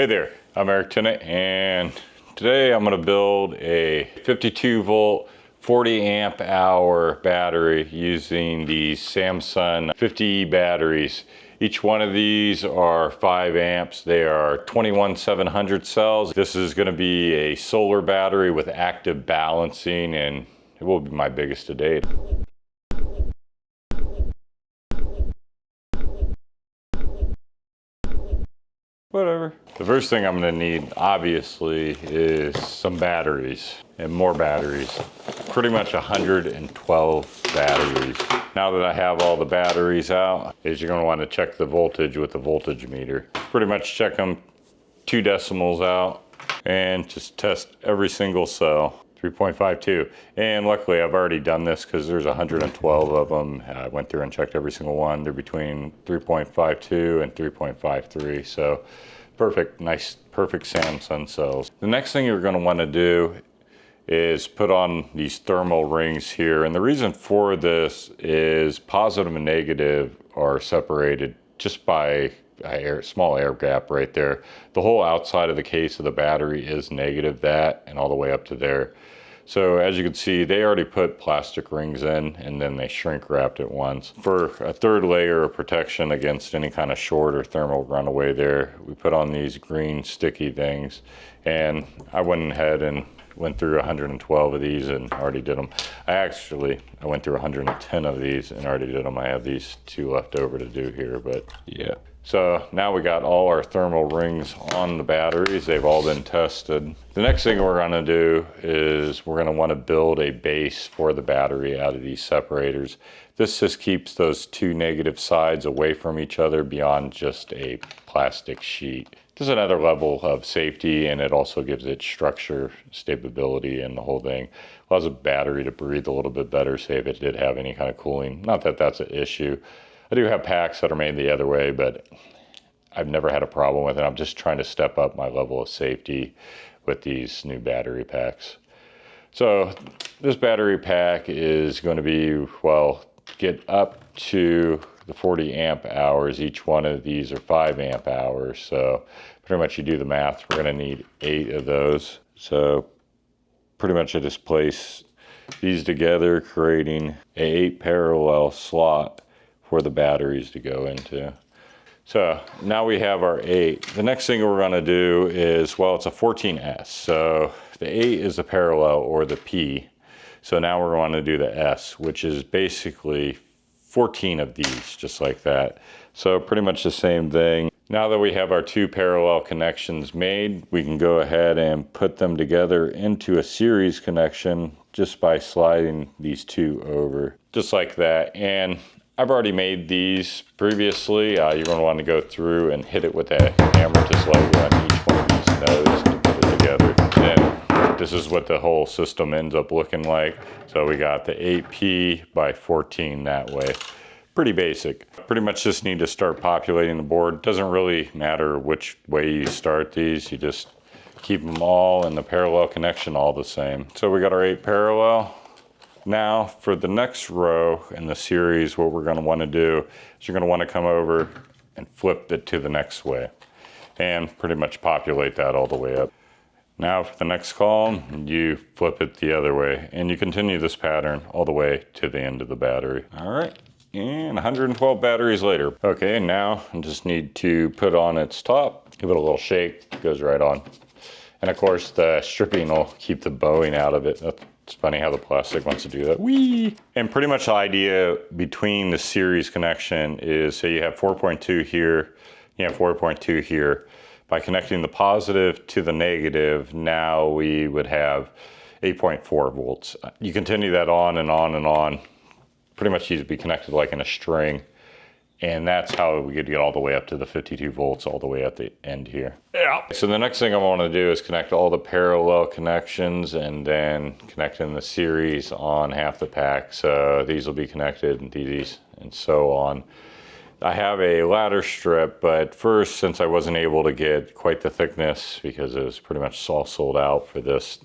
Hey there, I'm Eric Tennant, and today I'm going to build a 52 volt 40 amp hour battery using the Samsung 50 batteries. Each one of these are 5 amps. They are 21700 cells. This is going to be a solar battery with active balancing, and it will be my biggest to date. Whatever. The first thing I'm going to need, obviously, is some batteries and more batteries. Pretty much 112 batteries. Now that I have all the batteries out, you're going to want to check the voltage with the voltage meter. Pretty much check them 2 decimals out and just test every single cell. 3.52. And luckily I've already done this because there's 112 of them. I went through and checked every single one. They're between 3.52 and 3.53. So perfect, nice, perfect Samsung cells. The next thing you're going to want to do is put on these thermal rings here. And the reason for this is positive and negative are separated just by a small air gap right there. The whole outside of the case of the battery is negative, that and all the way up to there. So as you can see, they already put plastic rings in and then they shrink wrapped it once. For a third layer of protection against any kind of short or thermal runaway there, we put on these green sticky things, and I went ahead and went through 112 of these and already did them. I went through 110 of these and already did them. I have these 2 left over to do here, but yeah. So now we got all our thermal rings on the batteries. They've all been tested. The next thing we're gonna do is we're gonna wanna build a base for the battery out of these separators. This just keeps those 2 negative sides away from each other beyond just a plastic sheet. There's another level of safety, and it also gives it structure, stability, and the whole thing. Allows the battery to breathe a little bit better, say if it did have any kind of cooling. Not that that's an issue. I do have packs that are made the other way, but I've never had a problem with it. I'm just trying to step up my level of safety with these new battery packs. So this battery pack is going to be, well, get up to the 40 amp hours. Each one of these are 5 amp hours. So pretty much you do the math, we're going to need 8 of those. So pretty much I just place these together, creating an 8 parallel slot for the batteries to go into. So now we have our 8. The next thing we're going to do is, well, it's a 14S. So the 8 is the parallel, or the P. So now we're going to do the S, which is basically 14 of these, just like that. So pretty much the same thing. Now that we have our 2 parallel connections made, we can go ahead and put them together into a series connection just by sliding these 2 over, just like that. And I've already made these previously. You're going to want to go through and hit it with a hammer just lightly on each one of these nodes to put it together. And this is what the whole system ends up looking like. So we got the 8P by 14 that way. Pretty basic. Pretty much just need to start populating the board. Doesn't really matter which way you start these. You just keep them all in the parallel connection all the same. So we got our 8 parallel. Now for the next row in the series, what we're going to want to do is you're going to want to come over and flip it to the next way and pretty much populate that all the way up. Now for the next column, you flip it the other way, and you continue this pattern all the way to the end of the battery. All right, and 112 batteries later. Okay, now I just need to put on its top, give it a little shake, it goes right on. And of course the stripping will keep the bowing out of it. It's funny how the plastic wants to do that. Whee! And pretty much the idea between the series connection is, say you have 4.2 here, you have 4.2 here. By connecting the positive to the negative, now we would have 8.4 volts. You continue that on and on and on. Pretty much needs to be connected like in a string. And that's how we could get all the way up to the 52 volts all the way at the end here. Yeah. So the next thing I want to do is connect all the parallel connections and then connect in the series on half the pack. So these will be connected, and these, and so on. I have a ladder strip, but first, since I wasn't able to get quite the thickness because it was pretty much all sold out for this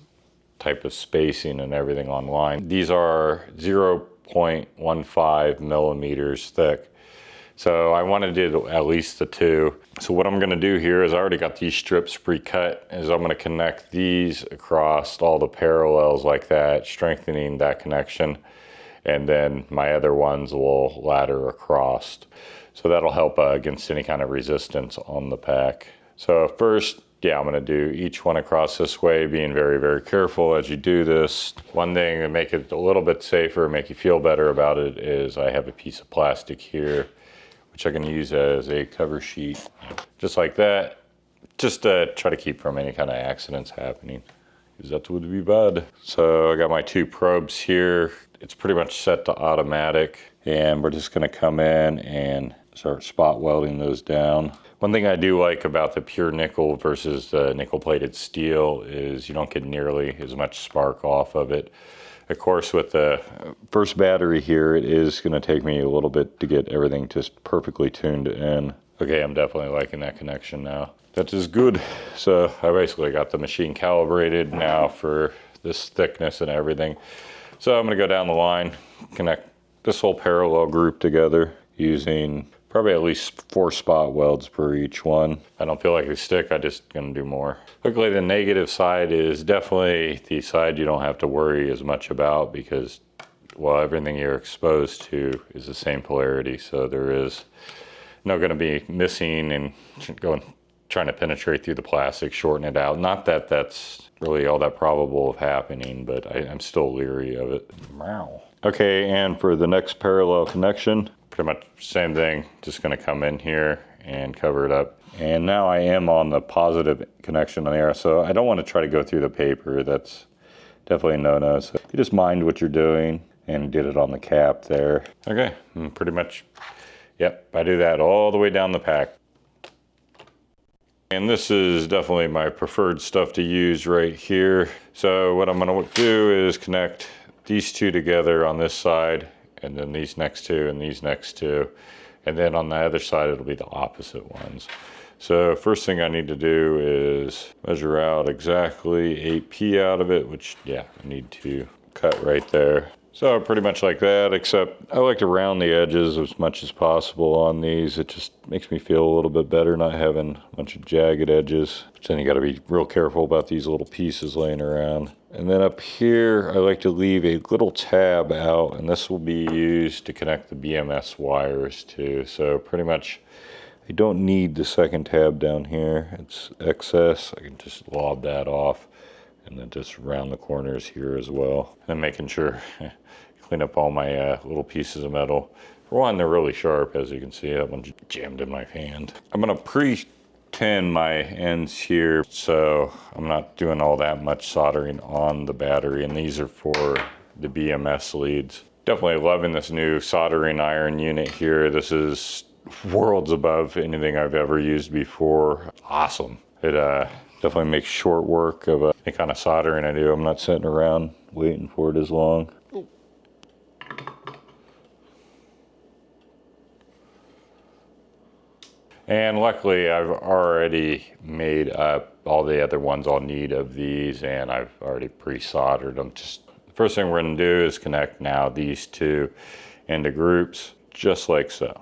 type of spacing and everything online, these are 0.15 millimeters thick. So I wanted to do at least the 2. So what I'm gonna do here is I already got these strips pre-cut, is I'm gonna connect these across all the parallels like that, strengthening that connection. And then my other ones will ladder across. So that'll help against any kind of resistance on the pack. So first, yeah, I'm gonna do each one across this way, being very, very careful as you do this. One thing to make it a little bit safer, make you feel better about it, is I have a piece of plastic here, which I can use as a cover sheet, just like that, just to try to keep from any kind of accidents happening, because that would be bad. So I got my 2 probes here. It's pretty much set to automatic, and we're just gonna come in and start spot welding those down. One thing I do like about the pure nickel versus the nickel plated steel is you don't get nearly as much spark off of it. Of course, with the first battery here, it is gonna take me a little bit to get everything just perfectly tuned in. Okay, I'm definitely liking that connection now. That is good. So I basically got the machine calibrated now for this thickness and everything. So I'm gonna go down the line, connect this whole parallel group together using probably at least 4 spot welds per each one. I don't feel like they stick, I just gonna do more. Luckily the negative side is definitely the side you don't have to worry as much about, because, well, everything you're exposed to is the same polarity. So there is no gonna be missing and trying to penetrate through the plastic, shorten it out. Not that that's really all that probable of happening, but I'm still leery of it. Wow. Okay, and for the next parallel connection, pretty much same thing, just gonna come in here and cover it up. And now I am on the positive connection on there, so I don't want to try to go through the paper. That's definitely a no-no. So you just mind what you're doing and did it on the cap there. Okay, pretty much, yep, I do that all the way down the pack. And this is definitely my preferred stuff to use right here. So what I'm gonna do is connect these 2 together on this side, and then these next 2 and these next 2. And then on the other side, it'll be the opposite ones. So first thing I need to do is measure out exactly 8P out of it, which, yeah, I need to cut right there. So pretty much like that, except I like to round the edges as much as possible on these. It just makes me feel a little bit better not having a bunch of jagged edges. But then you gotta be real careful about these little pieces laying around. And then up here, I like to leave a little tab out, and this will be used to connect the BMS wires to. So pretty much, I don't need the second tab down here. It's excess. I can just lob that off, and then just round the corners here as well. And making sure clean up all my little pieces of metal. For one, they're really sharp, as you can see. That one jammed in my hand. I'm gonna pre-tin my ends here, so I'm not doing all that much soldering on the battery, and these are for the BMS leads. Definitely loving this new soldering iron unit here. This is worlds above anything I've ever used before. Awesome. It definitely makes short work of any kind of soldering I do. I'm not sitting around waiting for it as long. And luckily I've already made up all the other ones I'll need of these, and I've already pre-soldered them. Just the first thing we're gonna do is connect now these 2 into groups, just like so.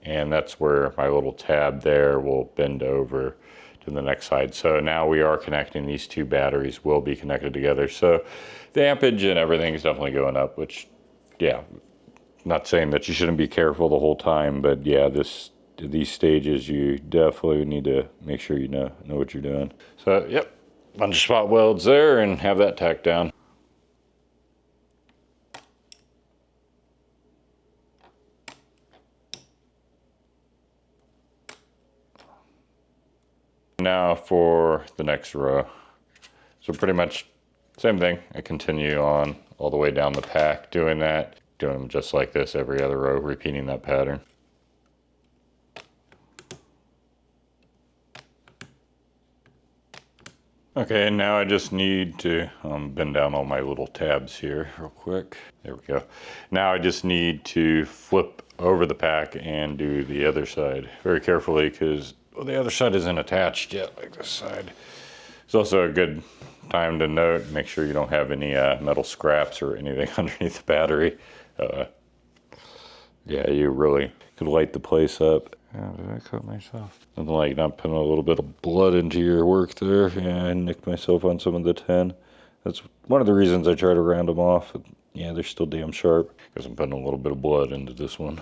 And that's where my little tab there will bend over to the next side. So now we are connecting, these 2 batteries will be connected together. So the ampage and everything is definitely going up, which, yeah, not saying that you shouldn't be careful the whole time, but yeah, these stages you definitely need to make sure you know what you're doing. So yep, bunch of spot welds there, and have that tacked down. Now for the next row. So pretty much same thing. I continue on all the way down the pack doing that, doing them just like this every other row, repeating that pattern. Okay, now I just need to bend down all my little tabs here real quick. There we go. Now I just need to flip over the pack and do the other side very carefully, because the other side isn't attached yet like this side. It's also a good time to note, make sure you don't have any metal scraps or anything underneath the battery. Yeah, you really could light the place up. Oh, did I cut myself? Nothing like not putting a little bit of blood into your work there. Yeah, I nicked myself on some of the 10. That's one of the reasons I try to round them off. Yeah, they're still damn sharp. Because I'm putting a little bit of blood into this one.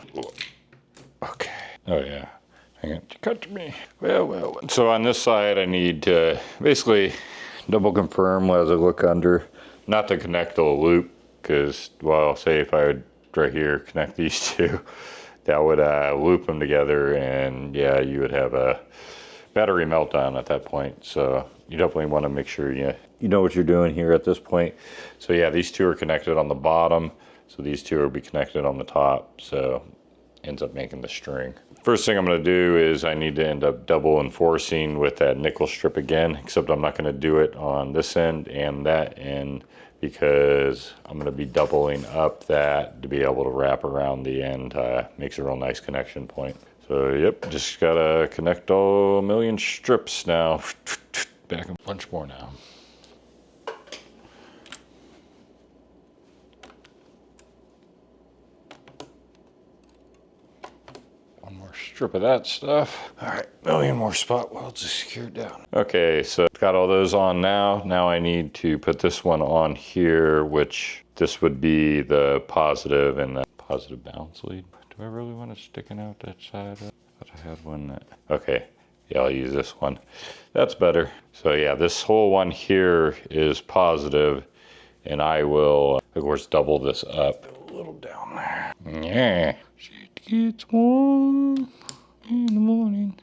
Okay. Oh, yeah. Hang on. Cut me. Well. So on this side, I need to basically double confirm as I look under. Not to connect the loop. Because, well, say if I would right here connect these two, that would loop them together, and yeah, you would have a battery meltdown at that point. So you definitely want to make sure you know what you're doing here at this point. So yeah, these two are connected on the bottom, so these two will be connected on the top, so ends up making the string. First thing I'm going to do is I need to end up double enforcing with that nickel strip again, except I'm not going to do it on this end and that end, because I'm going to be doubling up that to be able to wrap around the end. Makes a real nice connection point. So yep, just gotta connect all a million strips now. Back a bunch more now. One more strip of that stuff. All right, million more spot welds to secure down. Okay, so got all those on now. Now I need to put this one on here, which this would be the positive and the positive balance lead. Do I really want it sticking out that side? I thought I had one that, okay. Yeah, I'll use this one. That's better. So yeah, this whole one here is positive, and I will, of course, double this up a little down there. Yeah. Shit gets warm in the morning.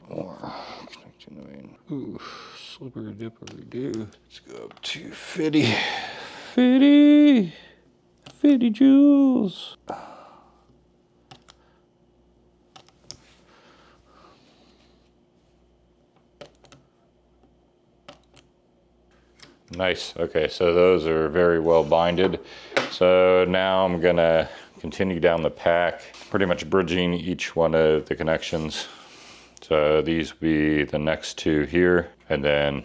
Ooh, slippery dippery do. Let's go up to 50. 50 joules. Nice. Okay, so those are very well binded. So now I'm gonna continue down the pack, pretty much bridging each one of the connections. So these will be the next two here, and then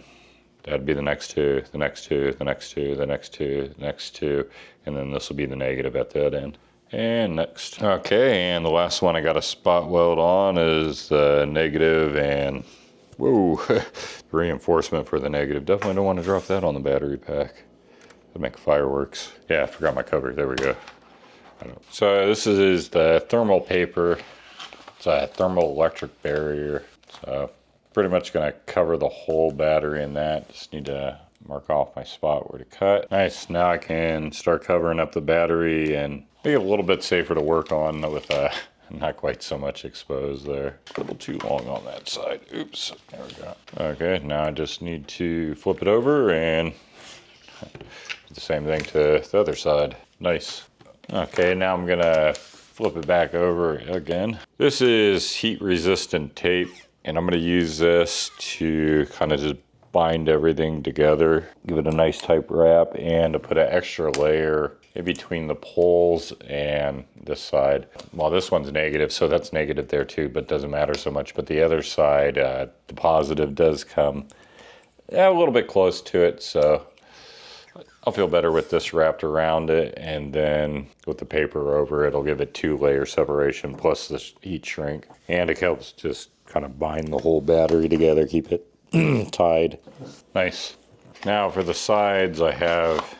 that'd be the next two, the next two, the next two, the next two, the next two, and then this will be the negative at that end. And next. Okay, and the last one I got a spot weld on is the negative, and whoa, reinforcement for the negative. Definitely don't want to drop that on the battery pack. That'd make fireworks. Yeah, I forgot my cover. There we go. So this is the thermal paper. It's a thermal electric barrier. So pretty much gonna cover the whole battery in that. Just need to mark off my spot where to cut. Nice, now I can start covering up the battery and make it a little bit safer to work on with not quite so much exposed there. A little too long on that side. Oops, there we go. Okay, now I just need to flip it over and do the same thing to the other side. Nice. Okay, now I'm gonna flip it back over again. This is heat resistant tape, and I'm gonna use this to kind of just bind everything together, give it a nice tight wrap, and to put an extra layer in between the poles and this side. Well, this one's negative, so that's negative there too, but doesn't matter so much. But the other side, the positive does come a little bit close to it, so I'll feel better with this wrapped around it, and then with the paper over it, it'll give it 2-layer separation plus this heat shrink, and it helps just kind of bind the whole battery together, keep it tied. Nice. Now for the sides, I have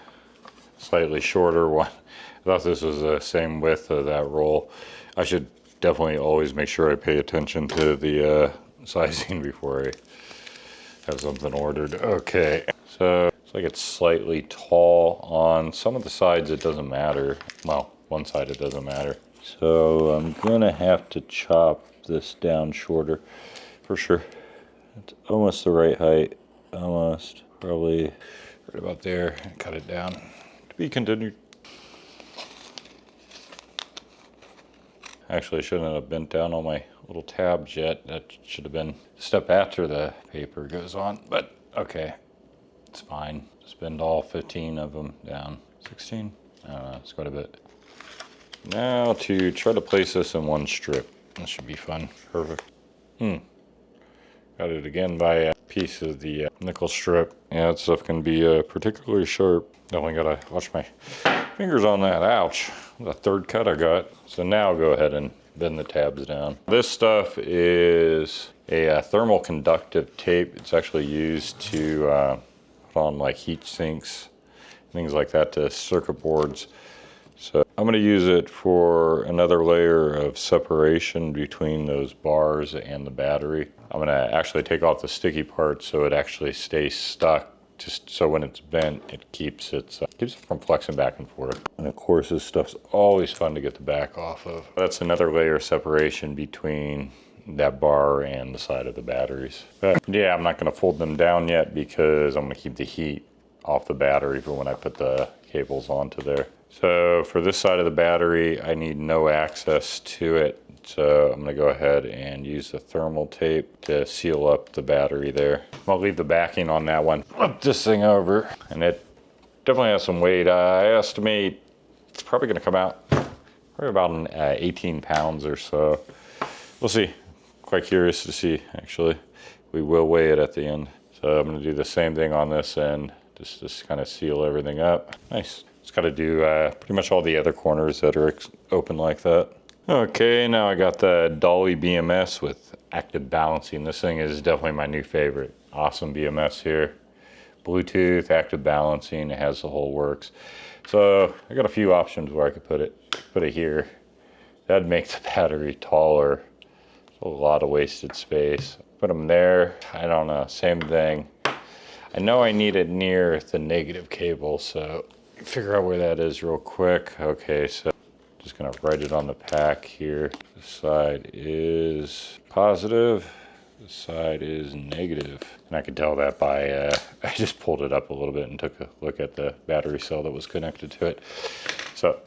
slightly shorter one. I thought this was the same width of that roll. I should definitely always make sure I pay attention to the sizing before I have something ordered. Okay, so it's like it's slightly tall on some of the sides. It doesn't matter. Well, one side it doesn't matter. So I'm gonna have to chop this down shorter for sure. It's almost the right height. Almost. Probably right about there. Cut it down. To be continued. Actually, I shouldn't have bent down all my little tabs yet. That should have been a step after the paper goes on, but okay, it's fine. Just bend all 15 of them down. 16? I don't know, it's quite a bit. Now to try to place this in one strip. This should be fun. Perfect. Got it again by a piece of the nickel strip. Yeah, that stuff can be particularly sharp. Definitely gotta watch my fingers on that. Ouch. The third cut I got. So now I'll go ahead and bend the tabs down. This stuff is a thermal conductive tape. It's actually used to put on like heat sinks, things like that, to circuit boards. So I'm going to use it for another layer of separation between those bars and the battery. I'm going to actually take off the sticky part so it actually stays stuck, just so when it's bent, it keeps it from flexing back and forth. And of course, this stuff's always fun to get the back off of. That's another layer of separation between that bar and the side of the batteries. But yeah, I'm not going to fold them down yet because I'm going to keep the heat off the battery for when I put the cables onto there. So for this side of the battery, I need no access to it. So I'm gonna go ahead and use the thermal tape to seal up the battery there. I'll leave the backing on that one. Flip this thing over, and it definitely has some weight. I estimate it's probably gonna come out probably about 18 pounds or so. We'll see. Quite curious to see, actually. We will weigh it at the end. So I'm gonna do the same thing on this end, just kind of seal everything up. Nice. Just got to do pretty much all the other corners that are open like that. Okay, now I got the dolly BMS with active balancing. This thing is definitely my new favorite. Awesome BMS here. Bluetooth, active balancing, it has the whole works. So I got a few options where I could put it. Put it here. That'd make the battery taller. A lot of wasted space. Put them there. I don't know, same thing. I know I need it near the negative cable, so figure out where that is real quick. Okay, so just gonna write it on the pack here. This side is positive, this side is negative. And I could tell that by, I just pulled it up a little bit and took a look at the battery cell that was connected to it. So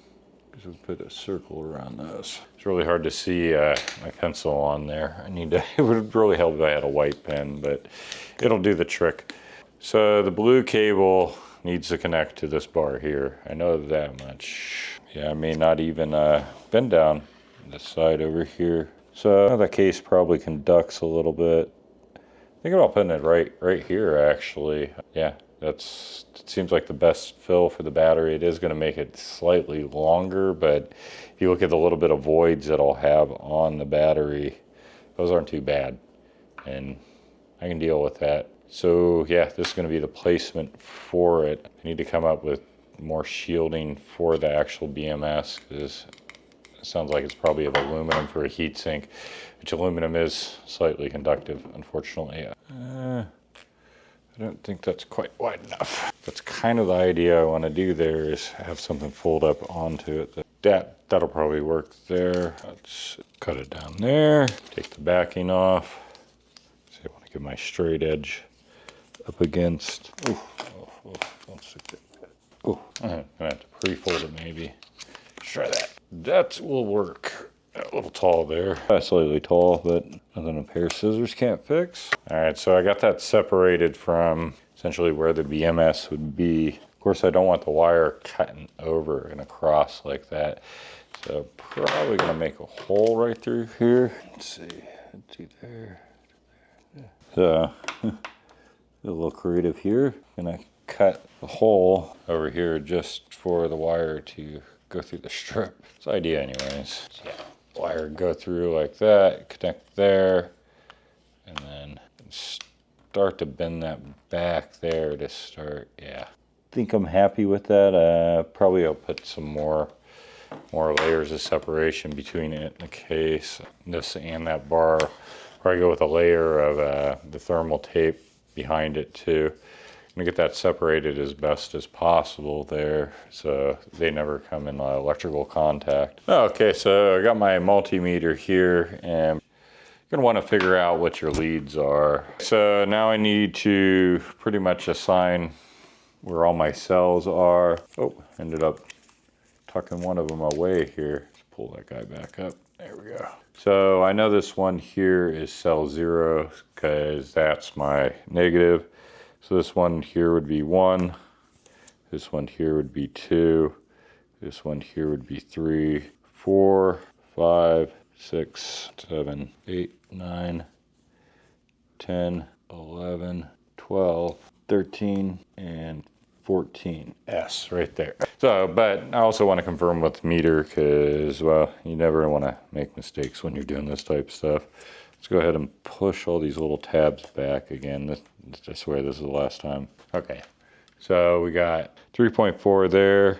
just put a circle around this. It's really hard to see my pencil on there. I need to, it would really help if I had a white pen, but it'll do the trick. So the blue cable needs to connect to this bar here. I know that much. Yeah, I may not even bend down this side over here. So that case probably conducts a little bit. Think about putting it right here, actually. Yeah, it seems like the best fill for the battery. It is going to make it slightly longer, but if you look at the little bit of voids that I'll have on the battery, those aren't too bad, and I can deal with that. So yeah, this is going to be the placement for it. I need to come up with more shielding for the actual BMS, because it sounds like it's probably of aluminum for a heat sink, which aluminum is slightly conductive, unfortunately. I don't think that's quite wide enough. That's kind of the idea I want to do there, is have something fold up onto it. That'll probably work there. Let's cut it down there, take the backing off. So I want to get my straight edge up against. Ooh, don't stick that. Oh, I'm gonna have to pre-fold it maybe. Try that. That will work. A little tall there. Slightly tall, but nothing a pair of scissors can't fix. All right, so I got that separated from essentially where the BMS would be. Of course, I don't want the wire cutting over and across like that. So probably gonna make a hole right through here. Let's see, do there. So. A little creative here. Gonna cut a hole over here just for the wire to go through the strip. It's the idea anyways. So yeah, wire go through like that, connect there, and then start to bend that back there to start, yeah. Think I'm happy with that. Probably I'll put some more layers of separation between it in the case. This and that bar. Probably go with a layer of the thermal tape behind it too. I'm gonna get that separated as best as possible there, so they never come in electrical contact. Okay, so I got my multimeter here, and you're gonna want to figure out what your leads are. So now I need to pretty much assign where all my cells are. Oh, ended up tucking one of them away here. Let's pull that guy back up. There we go. So I know this one here is cell 0 because that's my negative. So this one here would be 1. This one here would be 2. This one here would be 3, 4, 5, 6, 7, 8, 9, 10, 11, 12, 13, and 14S right there. So, but I also want to confirm with the meter because, well, you never want to make mistakes when you're doing this type of stuff. Let's go ahead and push all these little tabs back again. I swear this is the last time. Okay, so we got 3.4 there.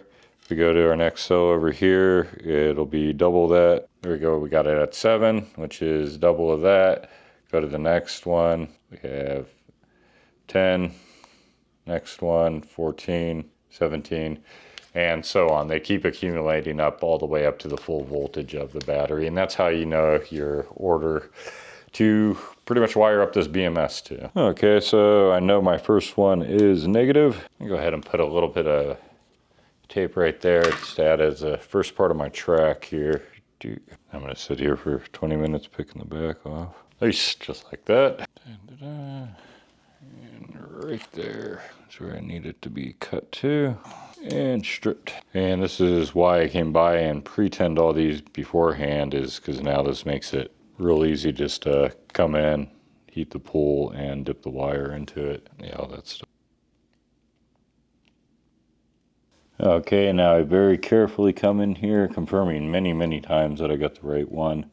We go to our next cell over here, it'll be double that. There we go, we got it at 7, which is double of that. Go to the next one, we have 10, next one, 14, 17, and so on. They keep accumulating up all the way up to the full voltage of the battery, and that's how you know your order to pretty much wire up this BMS to. Okay, so I know my first one is negative. I'll go ahead and put a little bit of tape right there just to add as the first part of my track here. I'm gonna sit here for 20 minutes picking the back off. Just like that. And right there, that's where I need it to be cut to and stripped. And this is why I came by and pretend all these beforehand, is because now this makes it real easy just to come in, heat the pool, and dip the wire into it. Yeah, all that stuff. Okay, now I very carefully come in here, confirming many times that I got the right one,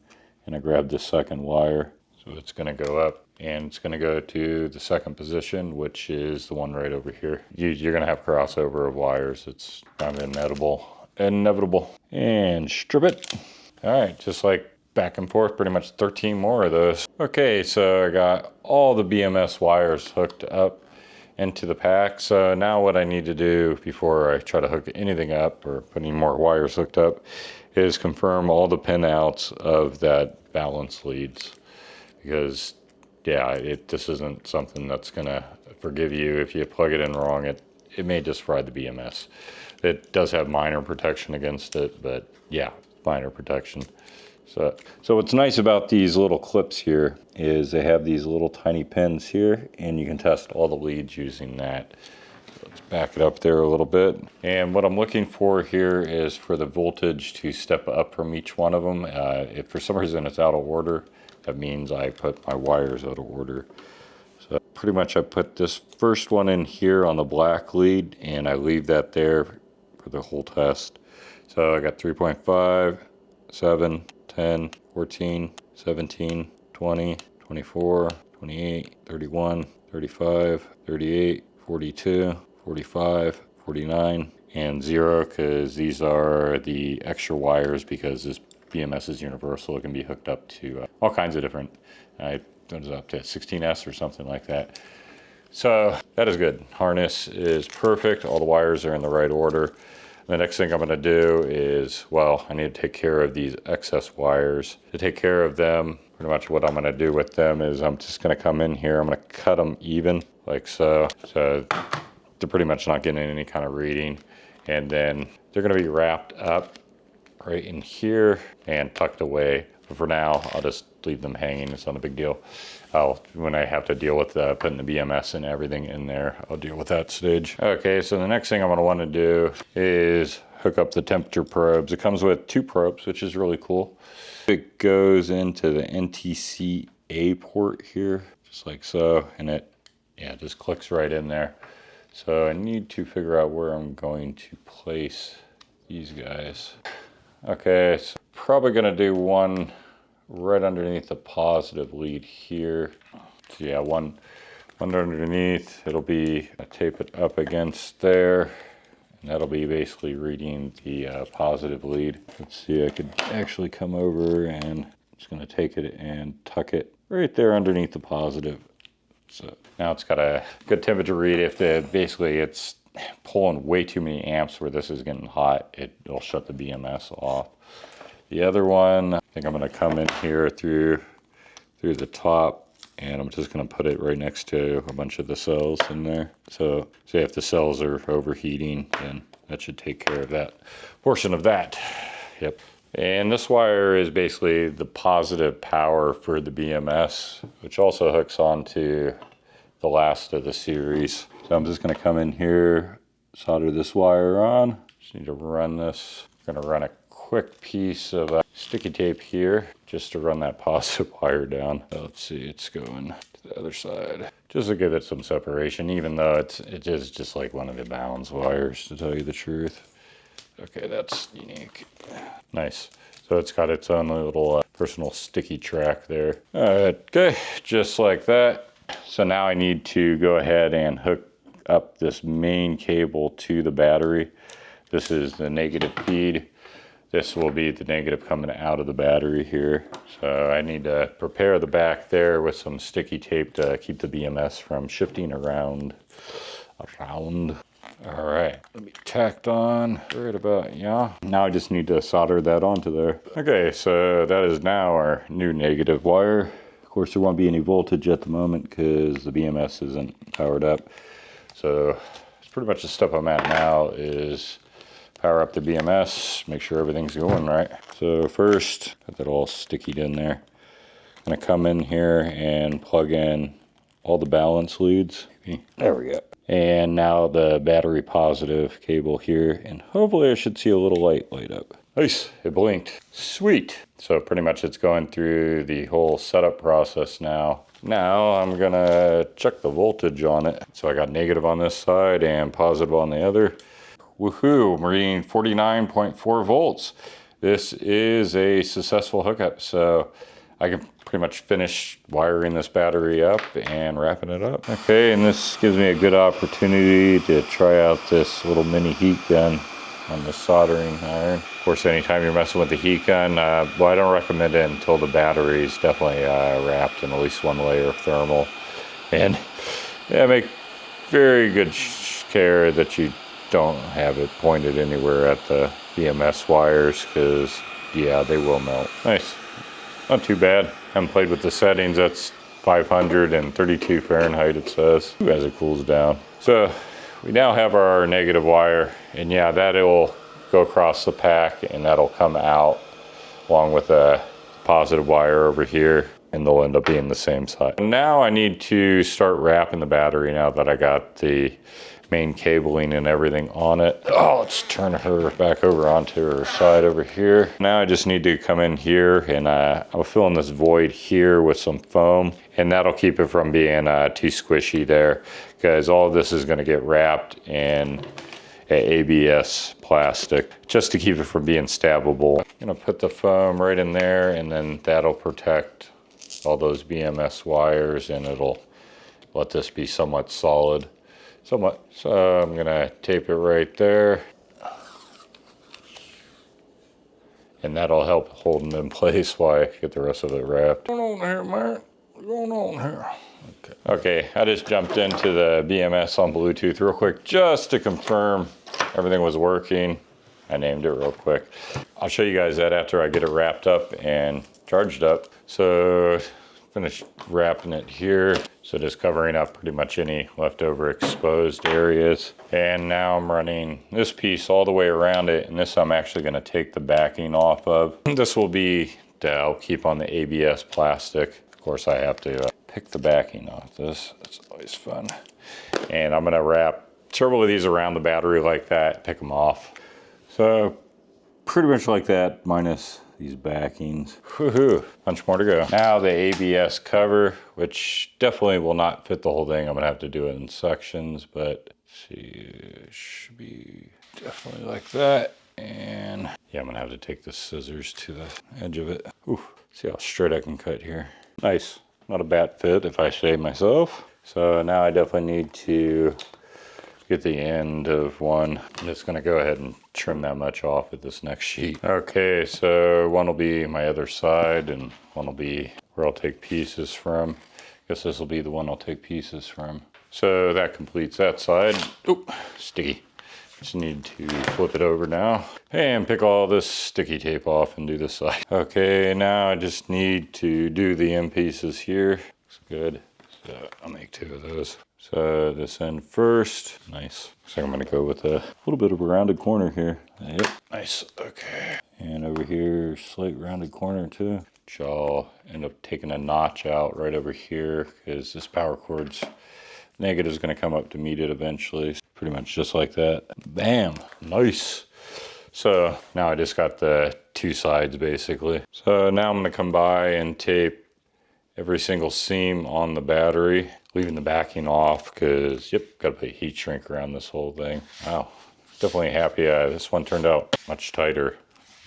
and I grab the second wire. So it's going to go up, and it's going to go to the second position, which is the one right over here. You're going to have crossover of wires. It's kind of inevitable. And strip it. All right, just like back and forth, pretty much 13 more of those. Okay, so I got all the BMS wires hooked up into the pack. So now what I need to do before I try to hook anything up or put any more wires hooked up is confirm all the pin outs of that balance leads, because yeah, this isn't something that's gonna forgive you if you plug it in wrong. It may just fry the BMS. It does have minor protection against it, but yeah, minor protection. So what's nice about these little clips here is they have these little tiny pins here, and you can test all the leads using that. So let's back it up there a little bit. And what I'm looking for here is for the voltage to step up from each one of them. If for some reason it's out of order, that means I put my wires out of order. So pretty much I put this first one in here on the black lead, and I leave that there for the whole test. So I got 3.5, 7, 10, 14, 17, 20, 24, 28, 31, 35, 38, 42, 45, 49, and 0, because these are the extra wires, because this BMS is universal. It can be hooked up to all kinds of different, what is it, up to 16S or something like that. So that is good. Harness is perfect. All the wires are in the right order. The next thing I'm going to do is, well, I need to take care of these excess wires. To take care of them, pretty much what I'm going to do with them is I'm just going to come in here. I'm going to cut them even, like so. So they're pretty much not getting any kind of reading. And then they're going to be wrapped up right in here and tucked away. But for now, I'll just leave them hanging. It's not a big deal. When I have to deal with putting the BMS and everything in there, I'll deal with that stage. Okay, so the next thing I'm going to want to do is hook up the temperature probes. It comes with 2 probes, which is really cool. It goes into the NTCA port here, just like so, and it just clicks right in there. So I need to figure out where I'm going to place these guys. Okay, so probably going to do one right underneath the positive lead here. So yeah, one underneath. It'll be, I tape it up against there, and that'll be basically reading the positive lead. Let's see, I could actually come over and I'm just going to take it and tuck it right there underneath the positive. So now it's got a good temperature read. If basically it's pulling way too many amps where this is getting hot, it'll shut the BMS off. The other one, I think I'm going to come in here through the top, and I'm just going to put it right next to a bunch of the cells in there. So say if the cells are overheating, then that should take care of that portion of that. Yep. And this wire is basically the positive power for the BMS, which also hooks onto the last of the series. So I'm just going to come in here, solder this wire on. Just need to run this. I'm going to run it quick piece of sticky tape here just to run that positive wire down. Let's see, it's going to the other side. Just to give it some separation, even though it is just like one of the balance wires, to tell you the truth. Okay, that's unique. Nice. So it's got its own little personal sticky track there. All right, okay, just like that. So now I need to go ahead and hook up this main cable to the battery. This is the negative feed. This will be the negative coming out of the battery here. So I need to prepare the back there with some sticky tape to keep the BMS from shifting around. All right, it'll be tacked on right about, yeah. Now I just need to solder that onto there. Okay, so that is now our new negative wire. Of course, there won't be any voltage at the moment because the BMS isn't powered up. So it's pretty much the step I'm at now is power up the BMS, make sure everything's going right. So first, got that all stickied in there. I'm gonna come in here and plug in all the balance leads. There we go. And now the battery positive cable here, and hopefully I should see a little light light up. Nice, it blinked. Sweet. So pretty much it's going through the whole setup process now. Now I'm gonna check the voltage on it. So I got negative on this side and positive on the other. Woohoo, I'm reading 49.4 volts. This is a successful hookup, so I can pretty much finish wiring this battery up and wrapping it up. Okay, and this gives me a good opportunity to try out this little mini heat gun on the soldering iron. Of course, anytime you're messing with the heat gun, well, I don't recommend it until the battery is definitely wrapped in at least one layer of thermal. And yeah, make very good care that you don't have it pointed anywhere at the BMS wires, because yeah, they will melt. Nice. Not too bad. Haven't played with the settings. That's 532 Fahrenheit it says. As it cools down. So we now have our negative wire, and yeah, that'll go across the pack and that'll come out along with a positive wire over here, and they'll end up being the same size. Now I need to start wrapping the battery now that I got the main cabling and everything on it. Oh, let's turn her back over onto her side over here. Now I just need to come in here and I'm filling this void here with some foam, and that'll keep it from being too squishy there, because all of this is going to get wrapped in ABS plastic just to keep it from being stabbable. I'm gonna put the foam right in there, and then that'll protect all those BMS wires, and it'll let this be somewhat solid. Somewhat. So I'm gonna tape it right there, and that'll help hold them in place while I get the rest of it wrapped. What's going on here, man? What's going on here? Okay, I just jumped into the BMS on Bluetooth real quick just to confirm everything was working. I named it real quick. I'll show you guys that after I get it wrapped up and charged up. So finished wrapping it here. So just covering up pretty much any leftover exposed areas. And now I'm running this piece all the way around it, and this I'm actually gonna take the backing off of. This will be to help keep on the ABS plastic. Of course, I have to pick the backing off this. That's always fun. And I'm gonna wrap several of these around the battery like that, pick them off. So pretty much like that, minus these backings. Woohoo, bunch more to go. Now the ABS cover, which definitely will not fit the whole thing. I'm gonna have to do it in sections, but let's see, it should be definitely like that. And yeah, I'm gonna have to take the scissors to the edge of it. Ooh, see how straight I can cut here. Nice, not a bad fit if I say myself. So now I definitely need to get the end of one. I'm just gonna go ahead and trim that much off with this next sheet. Okay, so one will be my other side, and one will be where I'll take pieces from. I guess this will be the one I'll take pieces from. So that completes that side. Oop, sticky. Just need to flip it over now and pick all this sticky tape off and do this side. Okay, now I just need to do the end pieces here. Looks good. So I'll make two of those. So this end first. Nice. So I'm gonna go with a little bit of a rounded corner here. Yep, nice, okay. And over here, slight rounded corner too. Which I'll end up taking a notch out right over here, because this power cord's negative is gonna come up to meet it eventually. Pretty much just like that. Bam, nice. So now I just got the two sides basically. So now I'm gonna come by and tape every single seam on the battery, leaving the backing off because, yep, gotta put heat shrink around this whole thing. Wow, definitely happy. This one turned out much tighter.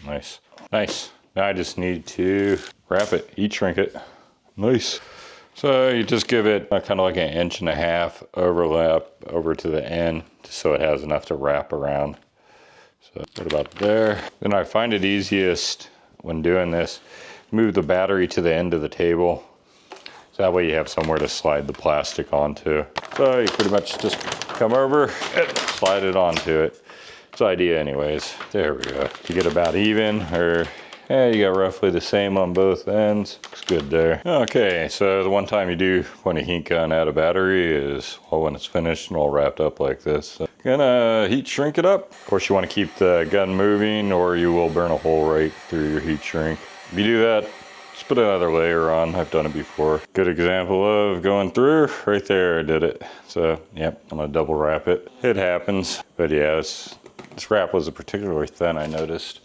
Nice, nice. Now I just need to wrap it, heat shrink it. Nice. So you just give it kind of like 1.5 inch overlap over to the end, just so it has enough to wrap around. So what about there? Then I find it easiest when doing this, move the battery to the end of the table. So that way you have somewhere to slide the plastic onto. So you pretty much just come over and slide it onto it. It's the idea anyways. There we go. You get about even, or yeah, you got roughly the same on both ends. Looks good there. Okay, so the one time you do point a heat gun at a battery is, well, when it's finished and all wrapped up like this. So gonna heat shrink it up. Of course, you want to keep the gun moving or you will burn a hole right through your heat shrink. If you do that, just put another layer on. I've done it before. Good example of going through. Right there, I did it. So, yep, I'm gonna double wrap it. It happens. But yeah, this wrap wasn't particularly thin, I noticed.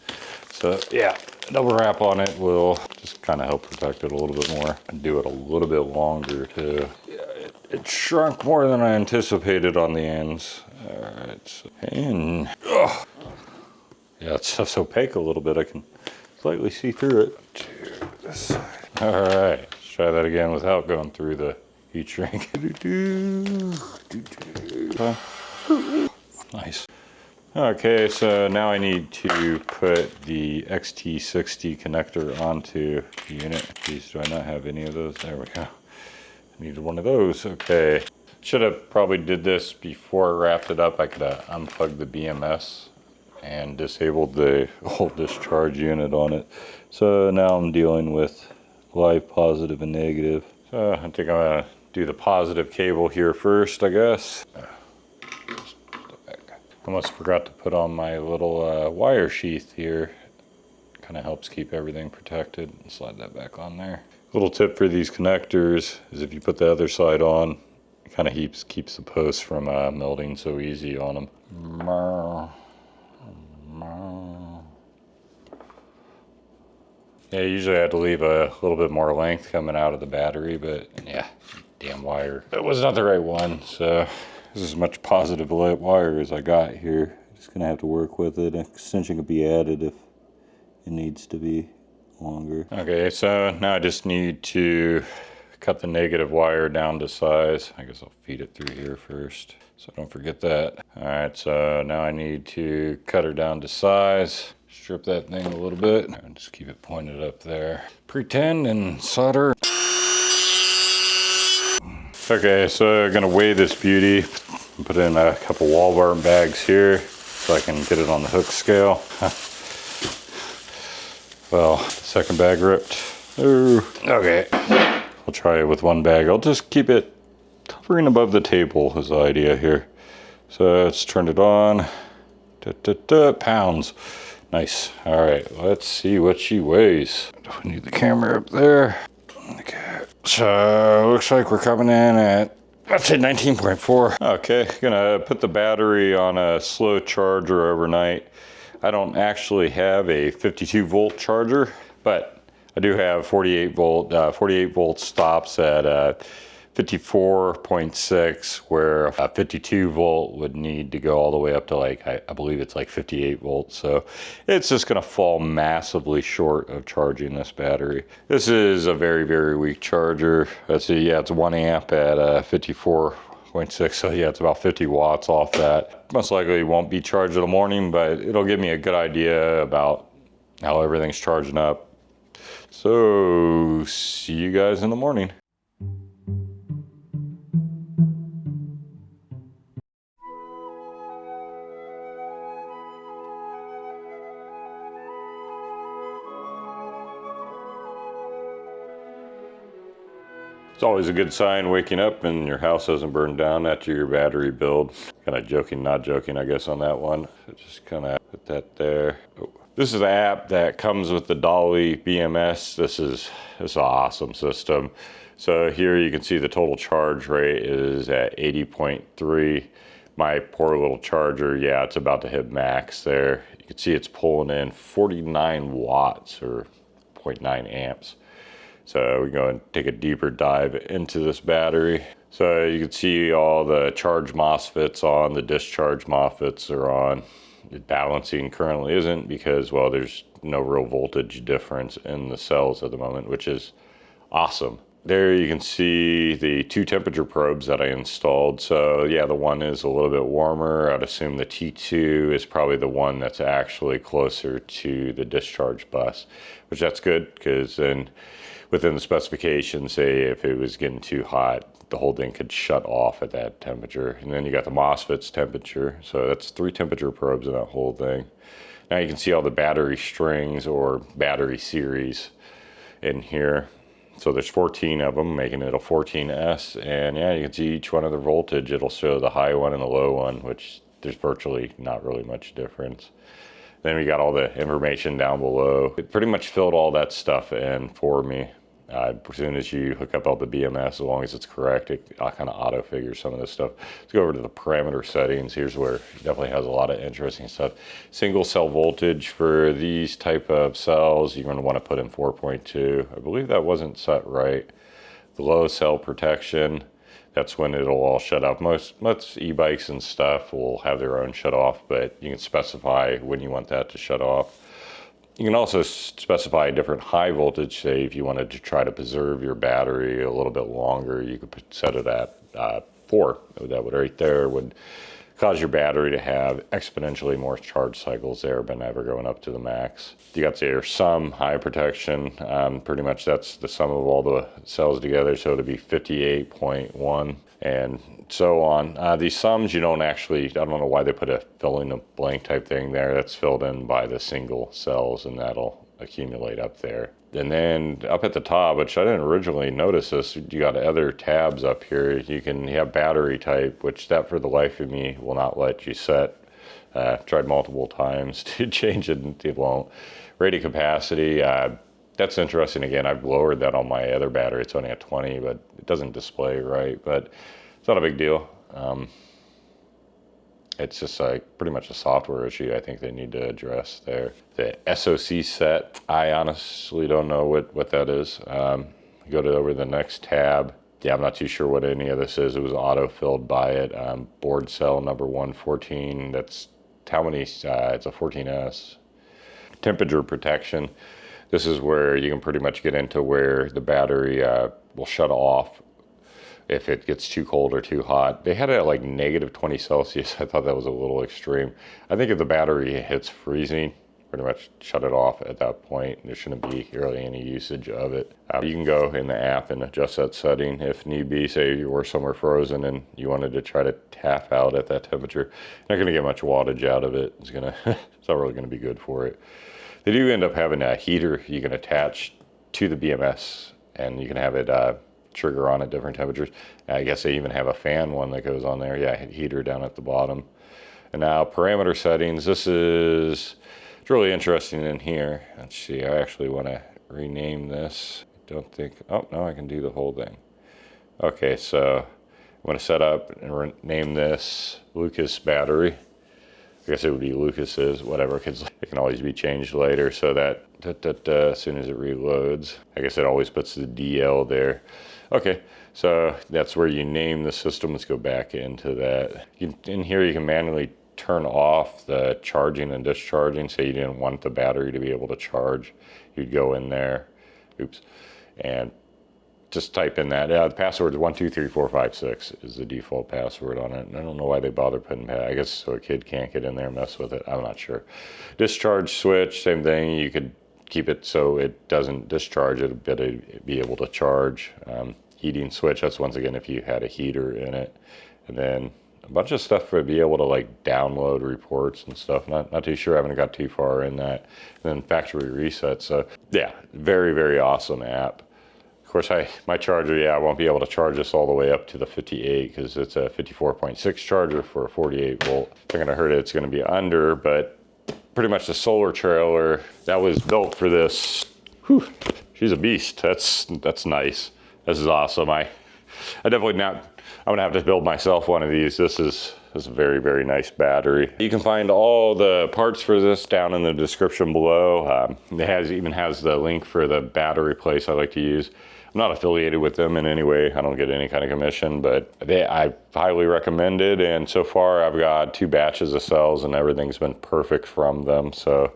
So yeah, double wrap on it will just kind of help protect it a little bit more. And do it a little bit longer too. Yeah, it shrunk more than I anticipated on the ends. All right, so, and, oh, yeah, it's so opaque a little bit. I can slightly see through it. To this side. All right, let's try that again without going through the heat shrink. Nice. Okay, so now I need to put the XT60 connector onto the unit. Geez, do I not have any of those? There we go. I needed one of those. Okay. Should have probably did this before I wrapped it up. I could have unplugged the BMS and disabled the old discharge unit on it. So now I'm dealing with live positive and negative. So I think I'm gonna do the positive cable here first, I guess. Almost forgot to put on my little wire sheath here. Kind of helps keep everything protected. Slide that back on there. Little tip for these connectors is if you put the other side on, it kind of keeps the posts from melting so easy on them. Yeah, usually I had to leave a little bit more length coming out of the battery, but yeah, damn wire. It was not the right one, so this is as much positive wire as I got here. Just gonna have to work with it. An extension could be added if it needs to be longer. Okay, so now I just need to cut the negative wire down to size. I guess I'll feed it through here first, so don't forget that. All right, so now I need to cut her down to size. Strip that thing a little bit and just keep it pointed up there. Pretend and solder. Okay, so I'm gonna weigh this beauty. Put in a couple Walmart bags here so I can get it on the hook scale. Well, second bag ripped. Ooh. Okay, I'll try it with one bag. I'll just keep it hovering above the table is the idea here. So let's turn it on. Pounds. Nice. All right, let's see what she weighs. We need the camera up there. Okay, so looks like we're coming in at, let's say 19.4. Okay, gonna put the battery on a slow charger overnight. I don't actually have a 52 volt charger, but I do have 48 volt stops at 54.6, where a 52 volt would need to go all the way up to like, I believe it's like 58 volts. So it's just gonna fall massively short of charging this battery. This is a very, very weak charger. Let's see, yeah, it's 1 amp at 54.6. So yeah, it's about 50 watts off that. Most likely won't be charged in the morning, but it'll give me a good idea about how everything's charging up. So see you guys in the morning. It's always a good sign waking up and your house hasn't burned down after your battery build. Kind of joking, not joking, I guess, on that one. So just kind of put that there. Oh. This is the app that comes with the Dolly BMS. This is an awesome system. So here you can see the total charge rate is at 80.3. My poor little charger, yeah, it's about to hit max there. You can see it's pulling in 49 watts or 0.9 amps. So we go and take a deeper dive into this battery. So you can see all the charge MOSFETs on, the discharge MOSFETs are on. The balancing currently isn't because, well, there's no real voltage difference in the cells at the moment, which is awesome. There you can see the 2 temperature probes that I installed. So yeah, the one is a little bit warmer. I'd assume the T2 is probably the one that's actually closer to the discharge bus, which that's good because then within the specifications, say if it was getting too hot, the whole thing could shut off at that temperature. And then you got the MOSFET's temperature. So that's 3 temperature probes in that whole thing. Now you can see all the battery strings or battery series in here. So there's 14 of them, making it a 14S. And yeah, you can see each one of the voltage. It'll show the high one and the low one, which there's virtually not really much difference. Then we got all the information down below. It pretty much filled all that stuff in for me. As soon as you hook up all the BMS, as long as it's correct, it kind of auto figures some of this stuff. Let's go over to the parameter settings. Here's where it definitely has a lot of interesting stuff. Single cell voltage for these type of cells, you're going to want to put in 4.2. I believe that wasn't set right. The low cell protection, that's when it'll all shut off. Most e-bikes and stuff will have their own shut off, but you can specify when you want that to shut off. You can also specify a different high voltage, say if you wanted to try to preserve your battery a little bit longer, you could set it at 4. That would right there would cause your battery to have exponentially more charge cycles there, but never going up to the max. You got your sum high protection, pretty much that's the sum of all the cells together, so it'd be 58.1 and so on. These sums you don't actually, I don't know why they put a fill in the blank type thing there. That's filled in by the single cells and that'll accumulate up there. And then up at the top, which I didn't originally notice this, you got other tabs up here. You have battery type, which that for the life of me will not let you set. Tried multiple times to change it and it won't. Rated capacity, that's interesting. Again, I've lowered that on my other battery. It's only at 20, but it doesn't display right, but it's not a big deal. It's just like pretty much a software issue I think they need to address there. The SOC set, I honestly don't know what that is. Go to over the next tab. Yeah, I'm not too sure what any of this is. It was auto-filled by it. Board cell number 114, that's how many, it's a 14S. Temperature protection. This is where you can pretty much get into where the battery will shut off if it gets too cold or too hot. They had it at like negative 20 Celsius. I thought that was a little extreme. I think if the battery hits freezing, pretty much shut it off at that point. There shouldn't be really any usage of it. You can go in the app and adjust that setting if need be. Say you were somewhere frozen and you wanted to try to tap out at that temperature. You're not gonna get much wattage out of it. It's not really gonna be good for it. They do end up having a heater you can attach to the BMS and you can have it trigger on at different temperatures. I guess they even have a fan one that goes on there. Yeah, heater down at the bottom. And now parameter settings. This is, it's really interesting in here. Let's see, I actually want to rename this. I don't think, oh no, I can do the whole thing. Okay, so I'm going to set up and name this Lucas battery. I guess it would be Lucas's, whatever, because it can always be changed later. So that as soon as it reloads, I guess it always puts the DL there. Okay, so that's where you name the system. Let's go back into that. In here, you can manually turn off the charging and discharging. Say you didn't want the battery to be able to charge, you'd go in there, oops, and just type in that. The password is 123456 is the default password on it. And I don't know why they bother putting that. I guess so a kid can't get in there and mess with it. I'm not sure. Discharge switch, same thing. You could keep it so it doesn't discharge it, but it'd be able to charge. Heating switch, that's once again if you had a heater in it. And then a bunch of stuff to be able to like download reports and stuff. Not too sure, I haven't got too far in that. And then factory reset. So yeah, very, very awesome app. Of course, my charger, yeah, I won't be able to charge this all the way up to the 58 because it's a 54.6 charger for a 48 volt. If I'm gonna hurt it, it's gonna be under, but pretty much the solar trailer that was built for this, whew, she's a beast. That's nice. This is awesome. I'm gonna have to build myself one of these. This is a very, very nice battery. You can find all the parts for this down in the description below. It even has the link for the battery place I like to use. I'm not affiliated with them in any way. I don't get any kind of commission, but I highly recommend it. And so far I've got 2 batches of cells and everything's been perfect from them. So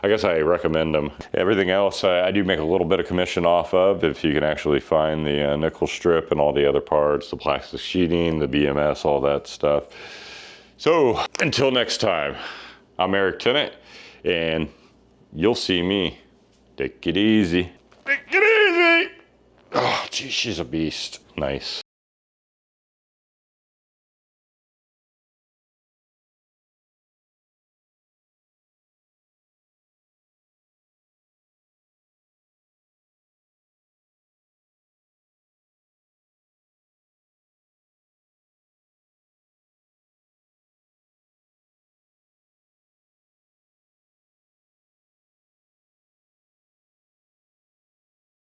I guess I recommend them. Everything else I do make a little bit of commission off of if you can actually find the nickel strip and all the other parts, the plastic sheeting, the BMS, all that stuff. So until next time, I'm Eric Tennant, and you'll see me. Take it easy. Take it easy. Oh, geez, she's a beast. Nice.